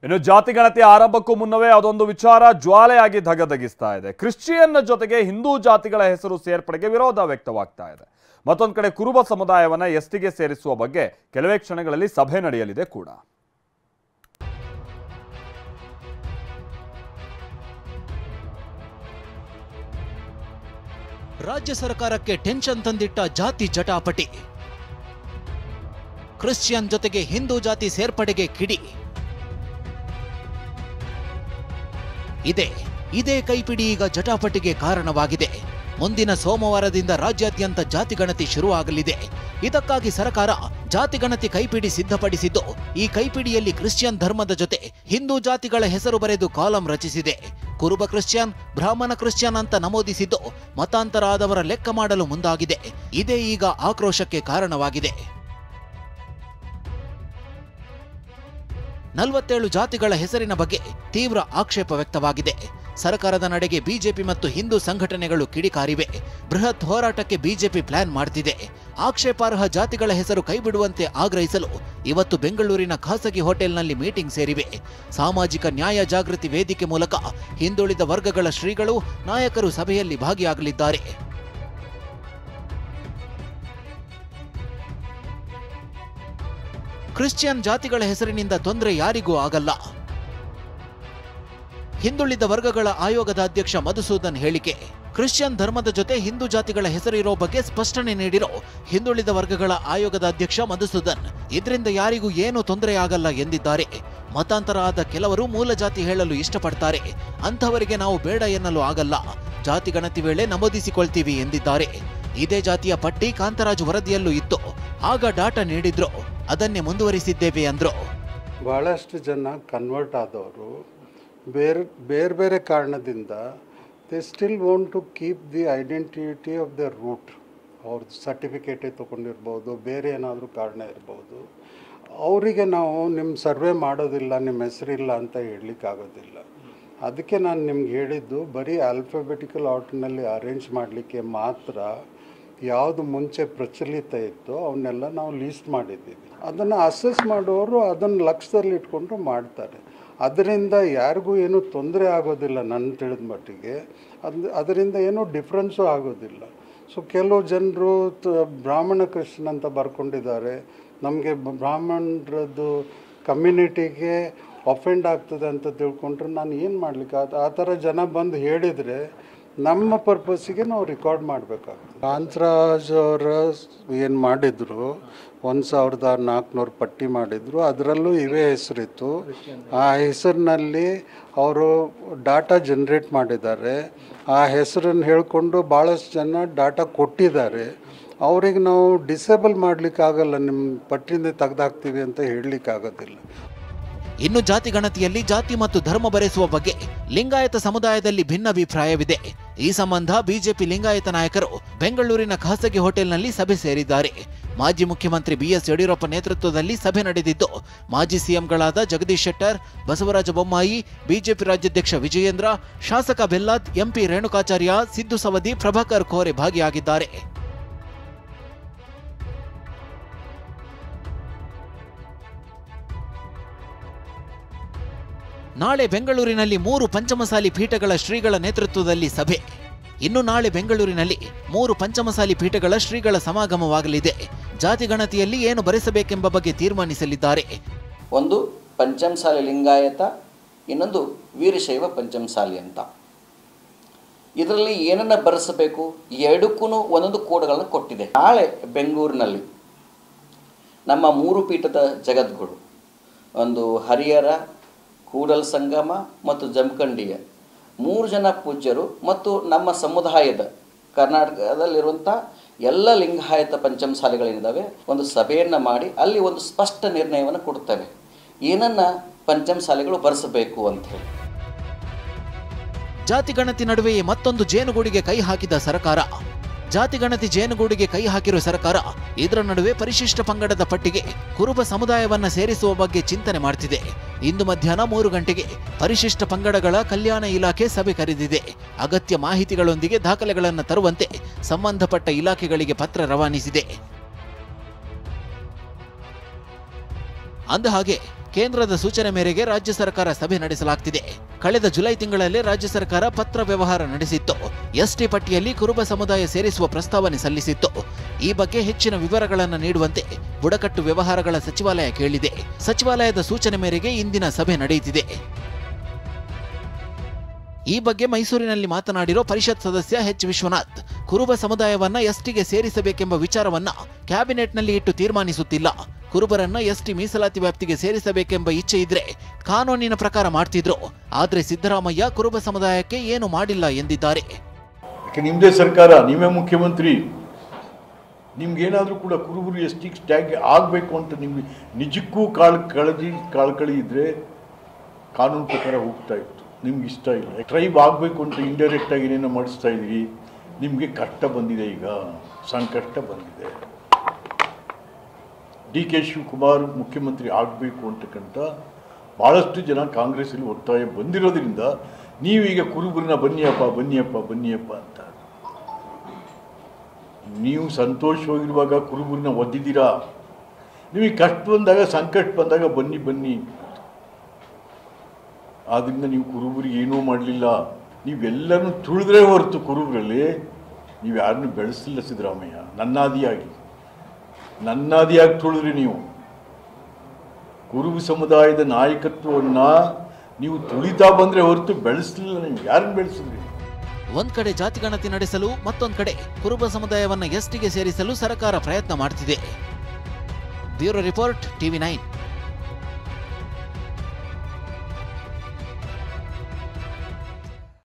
ಇನ್ನು ಜಾತಿ ಗಣತಿ ಆರಂಭಕ್ಕೂ ಮುನ್ನವೇ ಅದೊಂದು ವಿಚಾರ ಜ್ವಾಲೆಯಾಗಿ ಧಗಧಗಿಸ್ತಾ ಇದೆ. ಕ್ರಿಶ್ಚಿಯನ್ ಜೊತೆಗೆ ಹಿಂದೂ ಜಾತಿಗಳ ಹೆಸರು ಸೇರ್ಪಡೆಗೆ ವಿರೋಧ ವ್ಯಕ್ತವಾಗ್ತಾ ಇದೆ. ಮತ್ತೊಂದು ಕಡೆ ಕುರುಬ ಸಮುದಾಯವನ್ನ ಎಸ್ಟಿಗೆ ಸೇರಿಸುವ ಬಗ್ಗೆ ಕೆಲವೇ ಕ್ಷಣಗಳಲ್ಲಿ ಸಭೆ ನಡೆಯಲಿದೆ ಕೂಡ. ರಾಜ್ಯ ಸರ್ಕಾರಕ್ಕೆ ಟೆನ್ಷನ್ ತಂದಿಟ್ಟ ಜಾತಿ ಜಟಾಪಟಿ. ಕ್ರಿಶ್ಚಿಯನ್ ಜೊತೆಗೆ ಹಿಂದೂ ಜಾತಿ ಸೇರ್ಪಡೆಗೆ ಕಿಡಿ. ಇದೇ ಕೈಪಿಡಿ ಈಗ ಜಟಾಪಟಿಗೆ ಕಾರಣವಾಗಿದೆ. ಮುಂದಿನ ಸೋಮವಾರದಿಂದ ರಾಜ್ಯಾದ್ಯಂತ ಜಾತಿ ಗಣತಿ ಶುರುವಾಗಲಿದೆ. ಇದಕ್ಕಾಗಿ ಸರ್ಕಾರ ಜಾತಿ ಗಣತಿ ಕೈಪಿಡಿ ಸಿದ್ಧಪಡಿಸಿದ್ದು, ಈ ಕೈಪಿಡಿಯಲ್ಲಿ ಕ್ರಿಶ್ಚಿಯನ್ ಧರ್ಮದ ಜೊತೆ ಹಿಂದೂ ಜಾತಿಗಳ ಹೆಸರು ಬರೆದು ಕಾಲಂ ರಚಿಸಿದೆ. ಕುರುಬ ಕ್ರಿಶ್ಚಿಯನ್, ಬ್ರಾಹ್ಮಣ ಕ್ರಿಶ್ಚಿಯನ್ ಅಂತ ನಮೂದಿಸಿದ್ದು ಮತಾಂತರ ಆದವರ ಲೆಕ್ಕ ಮಾಡಲು ಮುಂದಾಗಿದೆ. ಇದೇ ಈಗ ಆಕ್ರೋಶಕ್ಕೆ ಕಾರಣವಾಗಿದೆ. 47 ಜಾತಿಗಳ ಹೆಸರಿನ ಬಗ್ಗೆ ತೀವ್ರ ಆಕ್ಷೇಪ ವ್ಯಕ್ತವಾಗಿದೆ. ಸರ್ಕಾರದ ನಡೆಗೆ ಬಿಜೆಪಿ ಮತ್ತು ಹಿಂದೂ ಸಂಘಟನೆಗಳು ಕಿಡಿಕಾರಿವೆ. ಬೃಹತ್ ಹೋರಾಟಕ್ಕೆ ಬಿಜೆಪಿ ಪ್ಲಾನ್ ಮಾಡ್ತಿದೆ. ಆಕ್ಷೇಪಾರ್ಹ ಜಾತಿಗಳ ಹೆಸರು ಕೈಬಿಡುವಂತೆ ಆಗ್ರಹಿಸಲು ಇವತ್ತು ಬೆಂಗಳೂರಿನ ಖಾಸಗಿ ಹೋಟೆಲ್ನಲ್ಲಿ ಮೀಟಿಂಗ್ ಸೇರಿವೆ. ಸಾಮಾಜಿಕ ನ್ಯಾಯ ಜಾಗೃತಿ ವೇದಿಕೆ ಮೂಲಕ ಹಿಂದುಳಿದ ವರ್ಗಗಳ ಶ್ರೀಗಳು, ನಾಯಕರು ಸಭೆಯಲ್ಲಿ ಭಾಗಿಯಾಗಲಿದ್ದಾರೆ. ಕ್ರಿಶ್ಚಿಯನ್ ಜಾತಿಗಳ ಹೆಸರಿನಿಂದ ತೊಂದರೆ ಯಾರಿಗೂ ಆಗಲ್ಲ. ಹಿಂದುಳಿದ ವರ್ಗಗಳ ಆಯೋಗದ ಅಧ್ಯಕ್ಷ ಮಧುಸೂದನ್ ಹೇಳಿಕೆ. ಕ್ರಿಶ್ಚಿಯನ್ ಧರ್ಮದ ಜೊತೆ ಹಿಂದೂ ಜಾತಿಗಳ ಹೆಸರಿರೋ ಬಗ್ಗೆ ಸ್ಪಷ್ಟನೆ ನೀಡಿರೋ ಹಿಂದುಳಿದ ವರ್ಗಗಳ ಆಯೋಗದ ಅಧ್ಯಕ್ಷ ಮಧುಸೂದನ್, ಇದರಿಂದ ಯಾರಿಗೂ ಏನೂ ತೊಂದರೆ ಆಗಲ್ಲ ಎಂದಿದ್ದಾರೆ. ಮತಾಂತರ ಆದ ಕೆಲವರು ಮೂಲ ಜಾತಿ ಹೇಳಲು ಇಷ್ಟಪಡ್ತಾರೆ. ಅಂಥವರಿಗೆ ನಾವು ಬೇಡ ಎನ್ನಲು ಆಗಲ್ಲ. ಜಾತಿ ಗಣತಿ ವೇಳೆ ನಮೂದಿಸಿಕೊಳ್ತೀವಿ ಎಂದಿದ್ದಾರೆ. ಇದೇ ಜಾತಿಯ ಪಟ್ಟಿ ಕಾಂತರಾಜು ವರದಿಯಲ್ಲೂ ಇತ್ತು. ಆಗ ಡಾಟಾ ನೀಡಿದ್ರು, ಅದನ್ನೇ ಮುಂದುವರಿಸಿದ್ದೇವೆ ಅಂದ್ರು. ಬಹಳಷ್ಟು ಜನ ಕನ್ವರ್ಟ್ ಆದವರು ಬೇರೆ ಬೇರೆ ಕಾರಣದಿಂದ they still want to keep the identity of the root. ಅವ್ರದ್ದು ಸರ್ಟಿಫಿಕೇಟೇ ತೊಗೊಂಡಿರ್ಬೋದು, ಬೇರೆ ಏನಾದರೂ ಕಾರಣ ಇರ್ಬೋದು. ಅವರಿಗೆ ನಾವು ನಿಮ್ಮ ಸರ್ವೆ ಮಾಡೋದಿಲ್ಲ, ನಿಮ್ಮ ಹೆಸರಿಲ್ಲ ಅಂತ ಹೇಳಲಿಕ್ಕಾಗೋದಿಲ್ಲ. ಅದಕ್ಕೆ ನಾನು ನಿಮ್ಗೆ ಹೇಳಿದ್ದು, ಬರೀ ಆಲ್ಫಾಬೆಟಿಕಲ್ ಆರ್ಡರ್ನಲ್ಲಿ ಅರೇಂಜ್ ಮಾಡಲಿಕ್ಕೆ ಮಾತ್ರ ಯಾವುದು ಮುಂಚೆ ಪ್ರಚಲಿತ ಇತ್ತು ಅವನ್ನೆಲ್ಲ ನಾವು ಲೀಸ್ಟ್ ಮಾಡಿದ್ದೀವಿ. ಅದನ್ನು ಅಸೆಸ್ ಮಾಡೋರು ಅದನ್ನು ಲಕ್ಷ್ಯದಲ್ಲಿ ಇಟ್ಕೊಂಡು ಮಾಡ್ತಾರೆ. ಅದರಿಂದ ಯಾರಿಗೂ ಏನೂ ತೊಂದರೆ ಆಗೋದಿಲ್ಲ. ನನ್ನ ತಿಳಿದ ಮಟ್ಟಿಗೆ ಅದರಿಂದ ಏನೂ ಡಿಫ್ರೆನ್ಸು ಆಗೋದಿಲ್ಲ. ಸೊ ಕೆಲವು ಜನರು ಬ್ರಾಹ್ಮಣ ಕ್ರಿಶ್ಚಿಯನ್ ಅಂತ ಬರ್ಕೊಂಡಿದ್ದಾರೆ. ನಮಗೆ ಬ್ರಾಹ್ಮಣರದ್ದು ಕಮ್ಯುನಿಟಿಗೆ ಅಫೆಂಡ್ ಆಗ್ತದೆ ಅಂತ ತಿಳ್ಕೊಂಡ್ರೆ ನಾನು ಏನು ಮಾಡಲಿಕ್ಕೆ, ಆ ಥರ ಜನ ಬಂದು ಹೇಳಿದರೆ ನಮ್ಮ ಪರ್ಪಸ್ಸಿಗೆ ನಾವು ರೆಕಾರ್ಡ್ ಮಾಡಬೇಕಾಗ್ತದೆ. ಕಾಂತರಾಜ್ ಅವರು ಏನು ಮಾಡಿದರು, 1400 ಪಟ್ಟಿ ಮಾಡಿದರು. ಅದರಲ್ಲೂ ಇವೇ ಹೆಸರಿತ್ತು. ಆ ಹೆಸರಿನಲ್ಲಿ ಅವರು ಡಾಟಾ ಜನ್ರೇಟ್ ಮಾಡಿದ್ದಾರೆ. ಆ ಹೆಸರನ್ನು ಹೇಳಿಕೊಂಡು ಭಾಳಷ್ಟು ಜನ ಡಾಟಾ ಕೊಟ್ಟಿದ್ದಾರೆ. ಅವ್ರಿಗೆ ನಾವು ಡಿಸೇಬಲ್ ಮಾಡಲಿಕ್ಕಾಗಲ್ಲ, ನಿಮ್ಮ ಪಟ್ಟಿಯಿಂದ ತೆಗೆದಾಕ್ತೀವಿ ಅಂತ ಹೇಳಲಿಕ್ಕಾಗೋದಿಲ್ಲ. ಇನ್ನು ಜಾತಿ ಗಣತಿಯಲ್ಲಿ ಜಾತಿ ಮತ್ತು ಧರ್ಮ ಬರೆಸುವ ಬಗ್ಗೆ ಲಿಂಗಾಯತ ಸಮುದಾಯದಲ್ಲಿ ಭಿನ್ನಾಭಿಪ್ರಾಯವಿದೆ. ಈ ಸಂಬಂಧ ಬಿಜೆಪಿ ಲಿಂಗಾಯತ ನಾಯಕರು ಬೆಂಗಳೂರಿನ ಖಾಸಗಿ ಹೋಟೆಲ್ನಲ್ಲಿ ಸಭೆ ಸೇರಿದ್ದಾರೆ. ಮಾಜಿ ಮುಖ್ಯಮಂತ್ರಿ ಬಿಎಸ್ ಯಡಿಯೂರಪ್ಪ ನೇತೃತ್ವದಲ್ಲಿ ಸಭೆ ನಡೆದಿದ್ದು, ಮಾಜಿ ಸಿಎಂಗಳಾದ ಜಗದೀಶ್ ಶೆಟ್ಟರ್, ಬಸವರಾಜ ಬೊಮ್ಮಾಯಿ, ಬಿಜೆಪಿ ರಾಜ್ಯಾಧ್ಯಕ್ಷ ವಿಜಯೇಂದ್ರ, ಶಾಸಕ ಬೆಲ್ಲಾದ್, ಎಂಪಿ ರೇಣುಕಾಚಾರ್ಯ, ಸಿದ್ದು ಸವದಿ, ಪ್ರಭಾಕರ್ ಖೋರೆ ಭಾಗಿಯಾಗಿದ್ದಾರೆ. ನಾಳೆ ಬೆಂಗಳೂರಿನಲ್ಲಿ 3 ಪಂಚಮಸಾಲಿ ಪೀಠಗಳ ಶ್ರೀಗಳ ನೇತೃತ್ವದಲ್ಲಿ ಸಭೆ. ಇನ್ನು ನಾಳೆ ಬೆಂಗಳೂರಿನಲ್ಲಿ 3 ಪಂಚಮಸಾಲಿ ಪೀಠಗಳ ಶ್ರೀಗಳ ಸಮಾಗಮವಾಗಲಿದೆ. ಜಾತಿ ಗಣತಿಯಲ್ಲಿ ಏನು ಬರೆಸಬೇಕೆಂಬ ಬಗ್ಗೆ ತೀರ್ಮಾನಿಸಲಿದ್ದಾರೆ. ಒಂದು ಪಂಚಮಸಾಲಿ ಲಿಂಗಾಯತ, ಇನ್ನೊಂದು ವೀರಶೈವ ಪಂಚಮಸಾಲಿ ಅಂತ. ಇದರಲ್ಲಿ ಏನನ್ನ ಬರೆಸಬೇಕು, ಎರಡಕ್ಕೂ ಒಂದೊಂದು ಕೋಡ್ಗಳನ್ನು ಕೊಟ್ಟಿದೆ. ನಾಳೆ ಬೆಂಗಳೂರಿನಲ್ಲಿ ನಮ್ಮ 3 ಪೀಠದ ಜಗದ್ಗುರು, ಒಂದು ಹರಿಹರ, ಕೂಡಲ ಸಂಗಮ ಮತ್ತು ಜಮಖಂಡಿಯ 3 ಜನ ಪೂಜ್ಯರು ಮತ್ತು ನಮ್ಮ ಸಮುದಾಯದ ಕರ್ನಾಟಕದಲ್ಲಿರುವಂಥ ಎಲ್ಲ ಲಿಂಗಾಯತ ಪಂಚಮಸಾಲಿಗಳೇನಿದ್ದಾವೆ ಒಂದು ಸಭೆಯನ್ನು ಮಾಡಿ ಅಲ್ಲಿ ಒಂದು ಸ್ಪಷ್ಟ ನಿರ್ಣಯವನ್ನು ಕೊಡ್ತೇವೆ, ಏನನ್ನ ಪಂಚಮಸಾಲಿಗಳು ಬರೆಸಬೇಕು ಅಂತ ಹೇಳಿ. ಜಾತಿ ಗಣತಿ ನಡುವೆಯೇ ಮತ್ತೊಂದು ಜೇನುಗೂಡಿಗೆ ಕೈ ಹಾಕಿದ ಸರ್ಕಾರ. ಜಾತಿ ಗಣತಿ ಜೇನುಗೂಡಿಗೆ ಕೈ ಹಾಕಿರುವ ಸರ್ಕಾರ ಇದರ ನಡುವೆ ಪರಿಶಿಷ್ಟ ಪಂಗಡದ ಪಟ್ಟಿಗೆ ಕುರುಬ ಸಮುದಾಯವನ್ನ ಸೇರಿಸುವ ಬಗ್ಗೆ ಚಿಂತನೆ ಮಾಡ್ತಿದೆ. ಇಂದು ಮಧ್ಯಾಹ್ನ 3 ಗಂಟೆಗೆ ಪರಿಶಿಷ್ಟ ಪಂಗಡಗಳ ಕಲ್ಯಾಣ ಇಲಾಖೆ ಸಭೆ ಕರೆದಿದೆ. ಅಗತ್ಯ ಮಾಹಿತಿಗಳೊಂದಿಗೆ ದಾಖಲೆಗಳನ್ನು ತರುವಂತೆ ಸಂಬಂಧಪಟ್ಟ ಇಲಾಖೆಗಳಿಗೆ ಪತ್ರ ರವಾನಿಸಿದೆ. ಅಂದಹಾಗೆ ಕೇಂದ್ರದ ಸೂಚನೆ ಮೇರೆಗೆ ರಾಜ್ಯ ಸರ್ಕಾರ ಸಭೆ ನಡೆಸಲಾಗ್ತಿದೆ. ಕಳೆದ ಜುಲೈ ತಿಂಗಳಲ್ಲಿ ರಾಜ್ಯ ಸರ್ಕಾರ ಪತ್ರ ವ್ಯವಹಾರ ನಡೆಸಿತ್ತು. ಎಸ್ಟಿ ಪಟ್ಟಿಯಲ್ಲಿ ಕುರುಬ ಸಮುದಾಯ ಸೇರಿಸುವ ಪ್ರಸ್ತಾವನೆ ಸಲ್ಲಿಸಿತ್ತು. ಈ ಬಗ್ಗೆ ಹೆಚ್ಚಿನ ವಿವರಗಳನ್ನು ನೀಡುವಂತೆ ಬುಡಕಟ್ಟು ವ್ಯವಹಾರಗಳ ಸಚಿವಾಲಯ ಕೇಳಿದೆ. ಸಚಿವಾಲಯದ ಸೂಚನೆ ಮೇರೆಗೆ ಇಂದಿನ ಸಭೆ ನಡೆಯುತ್ತಿದೆ. ಈ ಬಗ್ಗೆ ಮೈಸೂರಿನಲ್ಲಿ ಮಾತನಾಡಿರೋ ಪರಿಷತ್ ಸದಸ್ಯ ಎಚ್ ವಿಶ್ವನಾಥ್, ಕುರುಬ ಸಮುದಾಯವನ್ನ ಎಸ್ಟಿಗೆ ಸೇರಿಸಬೇಕೆಂಬ ವಿಚಾರವನ್ನ ಕ್ಯಾಬಿನೆಟ್ನಲ್ಲಿ ಇಟ್ಟು ತೀರ್ಮಾನಿಸುತ್ತಿಲ್ಲ. ಕುರುಬರನ್ನ ಎಸ್ಟಿ ಮೀಸಲಾತಿ ವ್ಯಾಪ್ತಿಗೆ ಸೇರಿಸಬೇಕೆಂಬ ಇಚ್ಛೆ ಇದ್ರೆ ಕಾನೂನಿನ ಪ್ರಕಾರ ಮಾಡ್ತಿದ್ರು. ಆದ್ರೆ ಸಿದ್ದರಾಮಯ್ಯ ಕುರುಬ ಸಮುದಾಯಕ್ಕೆ ಏನು ಮಾಡಿಲ್ಲ ಎಂದಿದ್ದಾರೆ. ನಿಮ್ಮದೇ ಸರ್ಕಾರ, ನೀವೇ ಮುಖ್ಯಮಂತ್ರಿ, ನಿಮ್ಗೇನಾದರೂ ಕೂಡ ಕುರುಬರು ಎಸ್ಟಿ ಟ್ಯಾಗ್ ಆಗಬೇಕು ಅಂತ ನಿಮ್ಗೆ ನಿಜಕ್ಕೂ ಕಳಕಳಿ ಇದ್ರೆ ಕಾನೂನು ಪ್ರಕಾರ ಹೋಗ್ತಾ ಇತ್ತು. ನಿಮ್ಗೆ ಇಷ್ಟ ಇಲ್ಲ, ಟ್ರೈಬ್ ಆಗಬೇಕು ಅಂತ ಇಂಡೈರೆಕ್ಟಾಗಿ ಏನೇನೋ ಮಾಡಿಸ್ತಾ ಇದ್ದೀರಿ. ನಿಮಗೆ ಕಷ್ಟ ಬಂದಿದೆ, ಈಗ ಸಂಕಷ್ಟ ಬಂದಿದೆ. ಡಿ.ಕೆ. ಶಿವಕುಮಾರ್ ಮುಖ್ಯಮಂತ್ರಿ ಆಗಬೇಕು ಅಂತಕ್ಕಂಥ ಭಾಳಷ್ಟು ಜನ ಕಾಂಗ್ರೆಸ್ಸಲ್ಲಿ ಒತ್ತಾಯ ಬಂದಿರೋದ್ರಿಂದ ನೀವೀಗ ಕುರುಬರನ್ನ ಬನ್ನಿಯಪ್ಪ ಅಂತ ನೀವು ಸಂತೋಷವಾಗಿರುವಾಗ ಕುರುಬರನ್ನ ಒದ್ದಿದ್ದೀರಾ. ನಿಮಗೆ ಕಷ್ಟ ಬಂದಾಗ, ಸಂಕಷ್ಟ ಬಂದಾಗ ಬನ್ನಿ. ಆದ್ದರಿಂದ ನೀವು ಕುರುಬರಿಗೆ ಏನೂ ಮಾಡಲಿಲ್ಲ. ನೀವೆಲ್ಲರನ್ನು ತುಳಿದ್ರೆ ಹೊರತು ಕುರುಬರಲ್ಲಿ ನೀವು ಯಾರನ್ನು ಬೆಳೆಸಲಿಲ್ಲ. ಸಿದ್ದರಾಮಯ್ಯ ನನ್ನಾದಿಯಾಗಿ ತುಳಿದ್ರಿ. ನೀವು ಕುರುಬ ಸಮುದಾಯದ ನಾಯಕತ್ವವನ್ನು ನೀವು ತುಳಿತಾ ಬಂದರೆ ಹೊರತು ಬೆಳೆಸಲಿಲ್ಲ. ನೀವು ಯಾರನ್ನು ಬೆಳೆಸಿದ್ರಿ? ಒಂದ್ ಕಡೆ ಜಾತಿಗಣತಿ ನಡೆಸಲು, ಮತ್ತೊಂದ್ ಕಡೆ ಕುರುಬ ಸಮುದಾಯವನ್ನ ಎಸ್ಟಿಗೆ ಸೇರಿಸಲು ಸರ್ಕಾರ ಪ್ರಯತ್ನ ಮಾಡ್ತಿದೆ. Bureau report, TV9.